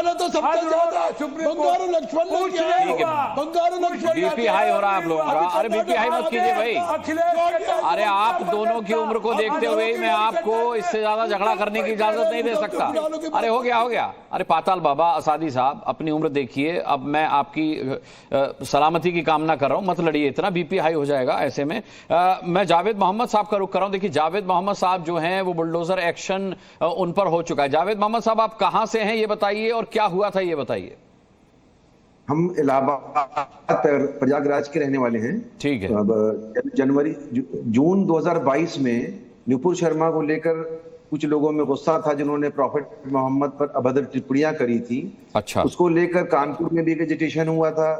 ने तो सबसे ज्यादा बंगारू लक्ष्मण ने किया है। बंगारू लक्ष्मण बीपी हाई हो रहा है आप लोगों का। अरे बीपी हाई मत कीजिए भाई। अरे आप दोनों की उम्र को देखते हुए मैं आपको इससे ज्यादा झगड़ा करने की इजाजत नहीं दे सकता। अरे हो गया हो गया। अरे पाताल बाबा असादी साहब अपनी उम्र देखिए। अब मैं आपकी सलामती की कामना कर रहा हूं, मत लड़िए इतना, बीपी हाई हो जाएगा ऐसे में। मैं जावेद मोहम्मद साहब का रुख कर रहा हूं। देखिए जावेद मोहम्मद साहब जो हैं वो बुलडोजर एक्शन उन पर हो चुका है। जावेद मोहम्मद साहब आप कहां से हैं ये बताइए और क्या हुआ था ये बताइए। हम इलाहाबाद प्रयागराज के रहने वाले हैं। ठीक है। जून 2022 में नुपुर शर्मा को लेकर कुछ लोगों में गुस्सा था जिन्होंने प्रॉफेट मोहम्मद पर अभद्र टिप्पणियां करी थी। अच्छा। उसको लेकर कानपुर में भी एक एजिटेशन हुआ था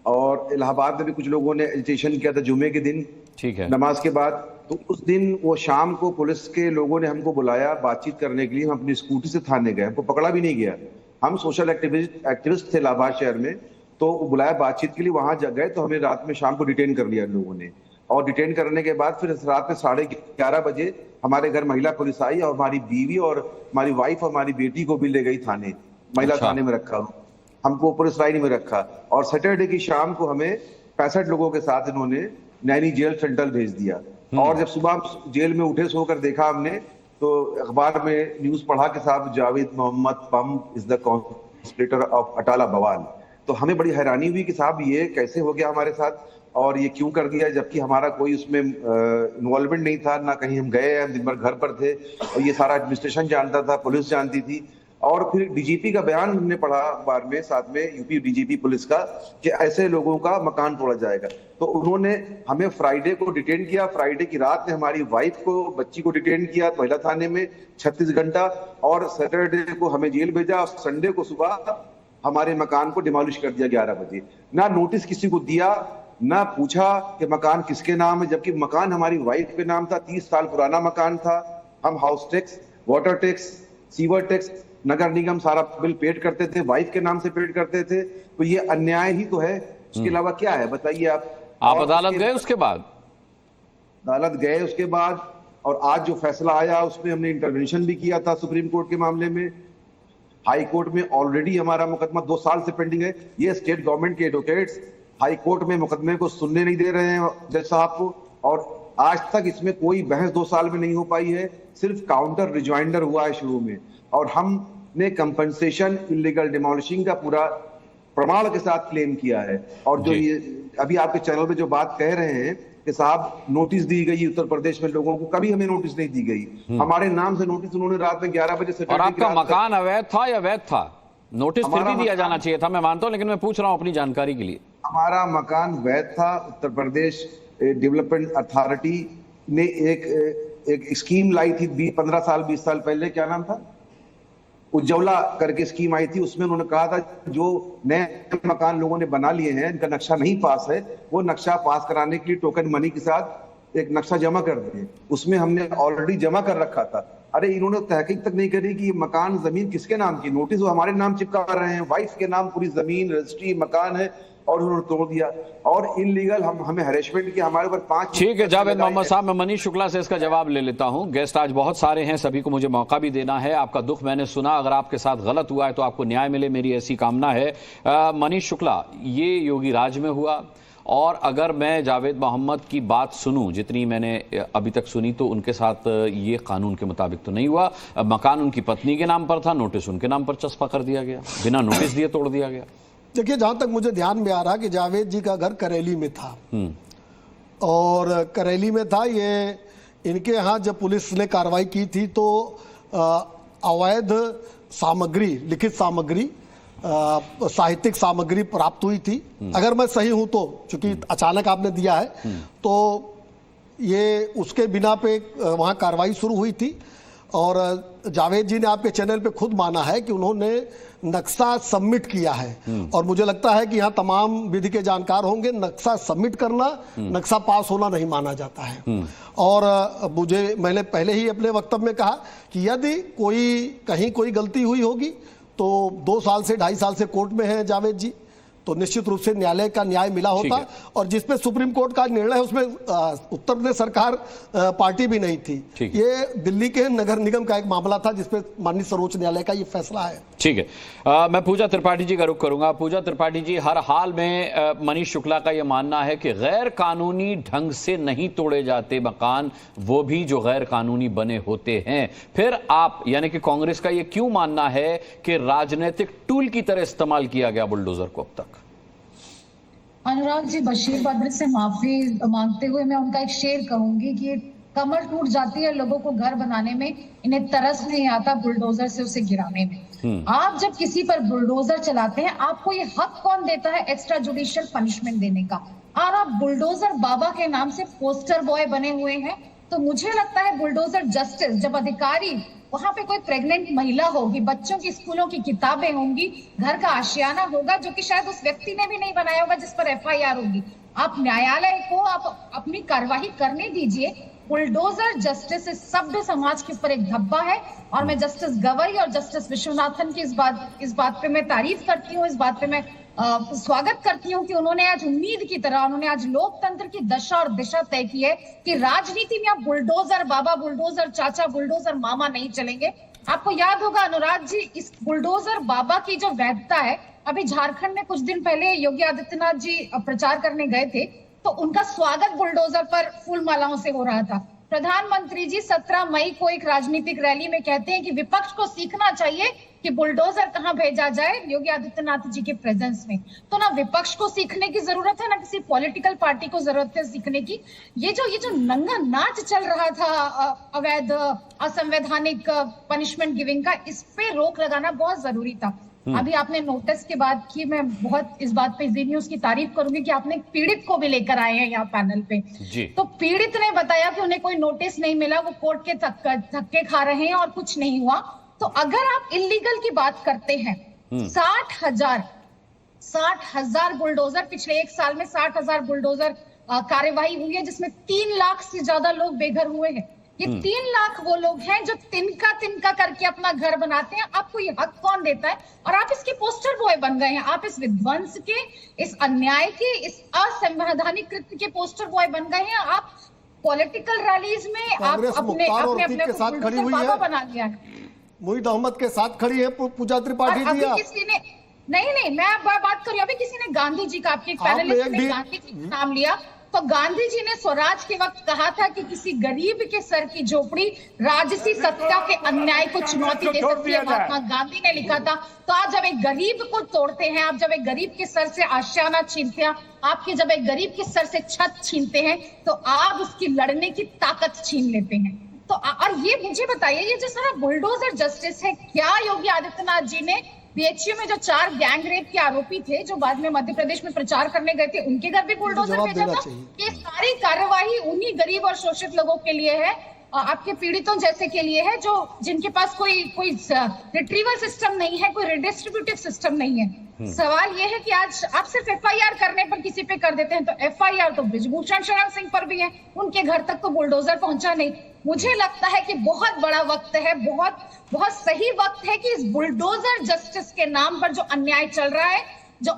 और इलाहाबाद में भी कुछ लोगों ने एजिटेशन किया था जुमे के दिन। ठीक है। नमाज के बाद। तो उस दिन वो शाम को पुलिस के लोगों ने हमको बुलाया बातचीत करने के लिए। हम अपनी स्कूटी से थाने गए, हमको पकड़ा भी नहीं गया। हम सोशल एक्टिविस्ट थे इलाहाबाद शहर में, तो बुलाया बातचीत के लिए, वहां गए तो हमें रात में शाम को डिटेन कर लिया लोगों ने। और डिटेन करने के बाद फिर रात में 11:30 बजे हमारे घर महिला पुलिस आई और हमारी बीवी और हमारी वाइफ और हमारी बेटी को भी ले गई थाने, महिला थाने में रखा, हमको पुलिस लाइन में रखा। और सैटरडे की शाम को हमें 65 लोगों के साथ इन्होंने नैनी जेल सेंट्रल भेज दिया। और जब सुबह जेल में उठे सोकर देखा हमने तो अखबार में न्यूज पढ़ा कि साहब जावेद मोहम्मद पम is the conspirator of Atala बवाल। तो हमें बड़ी हैरानी हुई कि साहब ये कैसे हो गया हमारे साथ और ये क्यों कर दिया, जबकि हमारा कोई उसमें इन्वॉल्वमेंट नहीं था, ना कहीं हम गए, हम दिन भर घर पर थे और ये सारा एडमिनिस्ट्रेशन जानता था, पुलिस जानती थी। और फिर डीजीपी का बयान हमने पढ़ा अखबार में, साथ में यूपी डीजीपी पुलिस का, कि ऐसे लोगों का मकान तोड़ा जाएगा। तो उन्होंने हमें फ्राइडे को डिटेन किया। फ्राइडे की रात में हमारी वाइफ को, बच्ची को डिटेन किया महिला थाने में 36 घंटा। और सैटरडे को हमें जेल भेजा और संडे को सुबह हमारे मकान को डिमोलिश कर दिया 11 बजे। ना नोटिस किसी को दिया, ना पूछा कि मकान किसके नाम है, जबकि मकान हमारी वाइफ के नाम था। 30 साल पुराना मकान था। हम house tax, water tax, sewer tax, नगर निगम सारा बिल पेड करते थे, वाइफ के नाम से पेड करते थे। तो ये अन्याय ही तो है, उसके अलावा क्या है बताइए आप। अदालत गए उसके बाद? अदालत गए उसके बाद, और आज जो फैसला आया उसमें हमने इंटरवेंशन भी किया था सुप्रीम कोर्ट के मामले में। हाई कोर्ट में ऑलरेडी हमारा मुकदमा 2 साल से पेंडिंग है। ये स्टेट गवर्नमेंट के एडवोकेट्स हाई कोर्ट में मुकदमे को सुनने नहीं दे रहे हैं जज साहब को, और आज तक इसमें कोई बहस 2 साल में नहीं हो पाई है। सिर्फ काउंटर रिजॉइंडर हुआ है शुरू में, और हमने कंपनसेशन इलीगल डिमोलिशिंग का पूरा प्रमाण के साथ क्लेम किया है। और जो ये अभी आपके चैनल पे जो बात कह रहे हैं कि साहब नोटिस दी गई उत्तर प्रदेश में लोगों को, कभी हमें नोटिस नहीं दी गई। हमारे नाम से नोटिस उन्होंने रात में 11 बजे से। और आपका मकान अवैध था या वैध था? नोटिस फिर भी दिया जाना चाहिए था, मैं मानता हूं, लेकिन मैं पूछ रहा हूं अपनी जानकारी के लिए। हमारा मकान वैध था। उत्तर प्रदेश डेवलपमेंट अथॉरिटी ने एक स्कीम लाई थी 15 साल 20 साल पहले, क्या नाम था, उज्ज्वला करके स्कीम आई थी। उसमें उन्होंने कहा था जो नए मकान लोगों ने बना लिए हैं, इनका नक्शा नहीं पास है, वो नक्शा पास कराने के लिए टोकन मनी के साथ एक नक्शा जमा कर दिए। उसमें हमने ऑलरेडी जमा कर रखा था। अरे इन्होंने तहकीक तक नहीं करी कि मकान जमीन किसके नाम की, नोटिस वो हमारे नाम चिपका रहे हैं, वाइफ के नाम पूरी जमीन रजिस्ट्री मकान है, और उन्होंने तोड़ दिया। और इनलीगल हमें हरेसमेंट किया, हमारे ऊपर 5। ठीक है जावेद मोहम्मद साहब, मैं मनीष शुक्ला से इसका जवाब ले लेता हूं। गेस्ट आज बहुत सारे हैं, सभी को मुझे मौका भी देना है। आपका दुख मैंने सुना, अगर आपके साथ गलत हुआ है तो आपको न्याय मिले, मेरी ऐसी कामना है। मनीष शुक्ला, ये योगी राज में हुआ, और अगर मैं जावेद मोहम्मद की बात सुनूं, जितनी मैंने अभी तक सुनी, तो उनके साथ ये कानून के मुताबिक तो नहीं हुआ। मकान उनकी पत्नी के नाम पर था, नोटिस उनके नाम पर चस्पा कर दिया गया, बिना नोटिस दिए तोड़ दिया गया। देखिए जहां तक मुझे ध्यान में आ रहा कि जावेद जी का घर करेली में था, और करेली में था ये। इनके यहाँ जब पुलिस ने कार्रवाई की थी तो अवैध सामग्री, लिखित सामग्री, साहित्यिक सामग्री प्राप्त हुई थी। अगर मैं सही हूं तो, चूंकि अचानक आपने दिया है, तो ये उसके बिना पे वहां कार्रवाई शुरू हुई थी। और जावेद जी ने आपके चैनल पे खुद माना है कि उन्होंने नक्शा सबमिट किया है, और मुझे लगता है कि यहाँ तमाम विधि के जानकार होंगे, नक्शा सबमिट करना नक्शा पास होना नहीं माना जाता है। और मैंने पहले ही अपने वक्तव्य में कहा कि यदि कहीं कोई गलती हुई होगी तो 2 साल से 2.5 साल से कोर्ट में है जावेद जी, तो निश्चित रूप से न्यायालय का न्याय मिला होता। और जिसपे सुप्रीम कोर्ट का निर्णय है उसमें उत्तर प्रदेश सरकार पार्टी भी नहीं थी, ये दिल्ली के नगर निगम का एक मामला था जिसपे माननीय सर्वोच्च न्यायालय का ये फैसला है। ठीक है, मैं पूजा त्रिपाठी जी का रुख करूंगा। पूजा त्रिपाठी जी, हर हाल में मनीष शुक्ला का यह मानना है कि गैर कानूनी ढंग से नहीं तोड़े जाते मकान, वो भी जो गैर कानूनी बने होते हैं। फिर आप यानी कि कांग्रेस का यह क्यों मानना है कि राजनीतिक टूल की तरह इस्तेमाल किया गया बुलडोजर को अब तक? अनुराग जी, बशीर बद्र से माफी मांगते हुए मैं उनका एक शेर कहूंगी कि कमर टूट जाती है लोगों को घर बनाने में, इन्हें तरस नहीं आता बुलडोजर से उसे गिराने में। आप जब किसी पर बुलडोजर चलाते हैं, आपको ये हक कौन देता है एक्स्ट्रा जुडिशियल पनिशमेंट देने का? और आप बुलडोजर बाबा के नाम से पोस्टर बॉय बने हुए हैं। तो मुझे लगता है बुलडोजर जस्टिस, जब अधिकारी वहां पे कोई प्रेग्नेंट महिला होगी, बच्चों की स्कूलों की किताबें होंगी, घर का आशियाना होगा जो कि शायद उस व्यक्ति ने भी नहीं बनाया होगा जिस पर FIR होगी, आप न्यायालय को आप अपनी कार्यवाही करने दीजिए। बुलडोजर जस्टिस इस सभ्य समाज के ऊपर एक धब्बा है। और मैं जस्टिस गवई और जस्टिस विश्वनाथन की इस बात पे मैं तारीफ करती हूँ, इस बात पे मैं स्वागत करती हूँ कि उन्होंने आज उम्मीद की तरह, उन्होंने आज लोकतंत्र की दशा और दिशा तय की है कि राजनीति में अब बुलडोजर बाबा, बुलडोजर चाचा, बुलडोजर मामा नहीं चलेंगे। आपको याद होगा अनुराग जी, इस बुलडोजर बाबा की जो वैधता है, अभी झारखंड में कुछ दिन पहले योगी आदित्यनाथ जी प्रचार करने गए थे, तो उनका स्वागत बुलडोजर पर फूल मालाओं से हो रहा था। प्रधानमंत्री जी 17 मई को एक राजनीतिक रैली में कहते हैं कि विपक्ष को सीखना चाहिए कि बुलडोजर कहां भेजा जाए, योगी आदित्यनाथ जी के प्रेजेंस में। तो ना विपक्ष को सीखने की जरूरत है, ना किसी पॉलिटिकल पार्टी को जरूरत है सीखने की। ये जो नंगा नाच चल रहा था अवैध असंवैधानिक पनिशमेंट गिविंग का, इस पे रोक लगाना बहुत जरूरी था। अभी आपने नोटिस की बात की, मैं बहुत इस बात पे जी न्यूज की तारीफ करूंगी कि आपने पीड़ित को भी लेकर आए हैं यहाँ पैनल पे जी। तो पीड़ित ने बताया कि उन्हें कोई नोटिस नहीं मिला, वो कोर्ट के धक्के खा रहे हैं और कुछ नहीं हुआ। तो अगर आप इलीगल की बात करते हैं, 60,000 बुलडोजर, पिछले एक साल में 60,000 बुलडोजर कार्यवाही हुई है, जिसमें 3 लाख से ज्यादा लोग बेघर हुए हैं। ये 3 लाख वो लोग हैं जो तिनका करके अपना घर बनाते हैं। आपको ये हक कौन देता है? और आप इसके पोस्टर बॉय बन गए हैं। आप इस विध्वंस के, इस अन्याय के, इस असंवैधानिक कृत्य के पोस्टर बॉय बन गए हैं। आप पॉलिटिकल रैलीज में आप अपने के साथ खड़ी हुई है, बना लिया है। मुहित अहमद के साथ खड़ी है पूजा त्रिपाठी जी। किसी ने नहीं, मैं बात कर रही हूँ, अभी किसी ने गांधी जी का, आपके पैनलिस्ट ने गांधी जी का नाम लिया, तो गांधी जी ने स्वराज के वक्त कहा था कि किसी गरीब के सर की झोपड़ी राजसी सत्ता के अन्याय को चुनौती दे सकती है, महात्मा गांधी ने लिखा था। तो आज जब एक गरीब को तोड़ते हैं, आप जब एक गरीब के सर से आशियाना छीनते हैं, आपके जब एक गरीब के सर से छत छीनते हैं, तो आप उसकी लड़ने की ताकत छीन लेते हैं। तो और ये मुझे बताइए, ये जो सारा बुलडोजर जस्टिस है, क्या योगी आदित्यनाथ जी ने PHU में जो 4 गैंग रेप के आरोपी थे, जो बाद में मध्य प्रदेश में प्रचार करने गए थे, उनके घर भी बुलडोजर भेजा था? ये सारी कार्यवाही उन्हीं गरीब और शोषित लोगों के लिए है, आपके पीड़ितों जैसे के लिए है, जो जिनके पास कोई रिट्रीवल सिस्टम नहीं है, कोई रिडिस्ट्रीब्यूटिव सिस्टम नहीं है। सवाल ये है कि आज आप सिर्फ FIR करने पर किसी पे कर देते हैं, तो FIR तो बृजभूषण शरण सिंह पर भी है, उनके घर तक तो बुलडोजर पहुंचा नहीं। मुझे लगता है कि बहुत बड़ा वक्त है, बहुत सही वक्त है कि इस बुलडोजर जस्टिस के नाम पर जो अन्याय चल रहा है, जो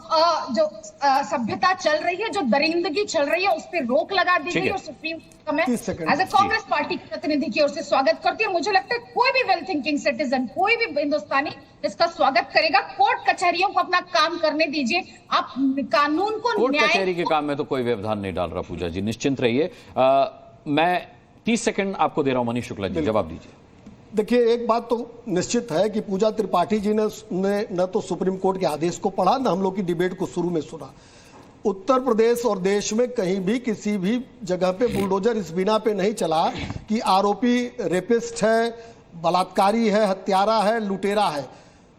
सभ्यता चल रही है, जो दरिंदगी चल रही है, उस पर रोक लगा दी गई। और सुप्रीम कोर्ट में एज ए कांग्रेस पार्टी के प्रतिनिधि की ओर से स्वागत करती है। मुझे लगता है कोई भी वेल थिंकिंग सिटीजन, कोई भी हिंदुस्तानी इसका स्वागत करेगा। कोर्ट कचहरियों को अपना काम करने दीजिए, आप कानून को, कोर्ट कचहरी के काम में तो कोई व्यवधान नहीं डाल रहा। पूजा जी निश्चिंत रहिए, मैं 30 सेकंड आपको दे रहा हूं। मनीष शुक्ला जी जवाब दीजिए। देखिए, एक बात तो निश्चित है कि पूजा त्रिपाठी जी ने न तो सुप्रीम कोर्ट के आदेश को पढ़ा, न हम लोग की डिबेट को शुरू में सुना। उत्तर प्रदेश और देश में कहीं भी किसी भी जगह पे बुलडोजर इस बिना पे नहीं चला कि आरोपी रेपिस्ट है, बलात्कारी है, हत्यारा है, लुटेरा है।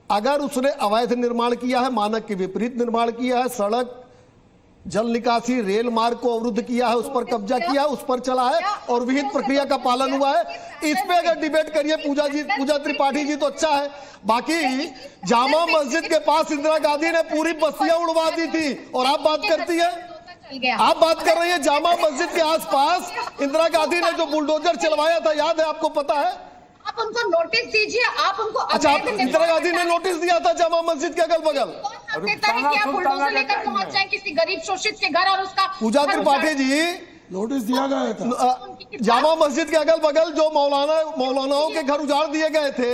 अगर उसने अवैध निर्माण किया है, मानक के विपरीत निर्माण किया है, सड़क, जल निकासी, रेल मार्ग को अवरुद्ध किया है, उस पर कब्जा किया है, उस पर चला है और विहित प्रक्रिया का पालन हुआ है, इस पे अगर डिबेट करिए पूजा त्रिपाठी जी तो अच्छा है। बाकी जामा मस्जिद के पास इंदिरा गांधी ने पूरी बस्तियां उड़वा दी थी और आप बात करती है, आप बात कर रही है जामा मस्जिद के आसपास इंदिरा गांधी ने जो बुलडोजर चलवाया था, याद है आपको? पता है? आप उनको नोटिस दीजिए, आप उनको। अच्छा, इंदिरा गांधी ने नोटिस दिया था जामा मस्जिद के अगल बगल? देता है कि आप बुलडोजर लेकर पहुंच जाए किसी गरीब शोषित के घर और उसका पूजा त्रिपाठी जी, नोटिस दिया गया था। जामा मस्जिद के अगल बगल जो मौलानाओं के घर उजाड़ दिए गए थे,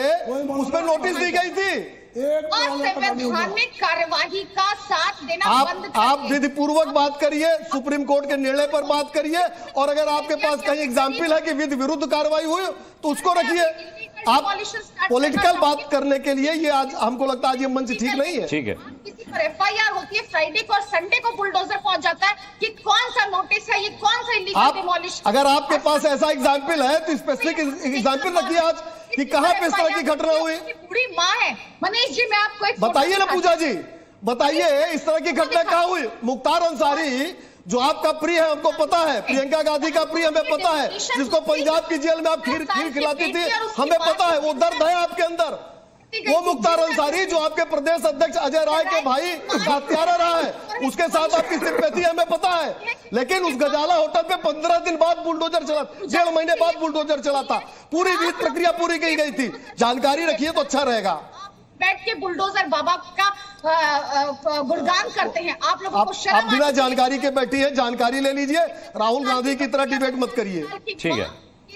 उसमें नोटिस दी गई थी। संवैधानिक कार्यवाही का साथ देना बंद आप विधि पूर्वक बात करिए, सुप्रीम कोर्ट के निर्णय पर बात करिए, और अगर आपके पास कहीं एग्जाम्पल है कि विधि विरुद्ध कार्रवाई हुई तो उसको रखिए। आप पॉलिटिकल बात करने के लिए ये आज हमको लगता है आज ये मंच ठीक नहीं है। ठीक है, किसी पर एफआईआर होती है, फ्राइडे को और संडे को बुलडोजर पहुंच जाता है कि कौन सा नोटिस है, ये कौन सा इलीगल डिमोलिशन। अगर आपके पास ऐसा एग्जाम्पल है तो स्पेसिफिक एग्जाम्पल रखिए आज कि कहां पे इस तरह की घटना हुई। पूरी माँ है मनीष जी, मैं आपको एक बताइए ना पूजा जी, बताइए इस तरह की घटना कहां हुई। मुख्तार अंसारी जो आपका प्रिय है, हमको पता है, प्रियंका गांधी का प्रिय हमें पता है, जिसको पंजाब की जेल में आप खीर खिलाती थी, हमें पता है, वो दर्द है आपके अंदर। वो मुख्तार अंसारी जो आपके प्रदेश अध्यक्ष अजय राय के भाई का हत्यारा रहा है, उसके साथ आपकी सिंपैथी हमें पता है। लेकिन उस गजाला होटल पे 15 दिन बाद बुलडोजर चला, 1.5 महीने बाद बुलडोजर चला था, पूरी विधि प्रक्रिया पूरी की गई थी। जानकारी रखिए तो अच्छा रहेगा। बैठ के बुलडोजर बाबा का गुणगान करते हैं, आप लोगों को शर्म आप बिना जानकारी के बैठी है, जानकारी ले लीजिए। राहुल गांधी की तरह डिबेट मत करिए। ठीक है।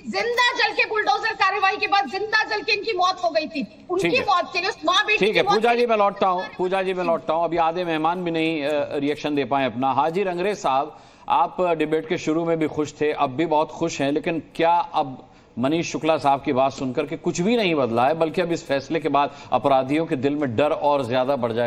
जिंदा जल के बुलडोजर कार्यवाही के बाद जिंदा जल के इनकी मौत हो गई थी, उनकी मौत के लिए, उस माँ बेटी ठीक है। पूजा जी मैं लौटता हूँ, पूजा जी मैं लौटता हूँ। अभी आधे मेहमान भी नहीं रिएक्शन दे पाए अपना। हाजी रंगरेज साहब, आप डिबेट के शुरू में भी खुश थे, अब भी बहुत खुश हैं, लेकिन क्या अब मनीष शुक्ला साहब की बात सुनकर के कुछ भी नहीं बदला है, बल्कि अब इस फैसले के बाद अपराधियों के दिल में डर और ज्यादा बढ़ जाए?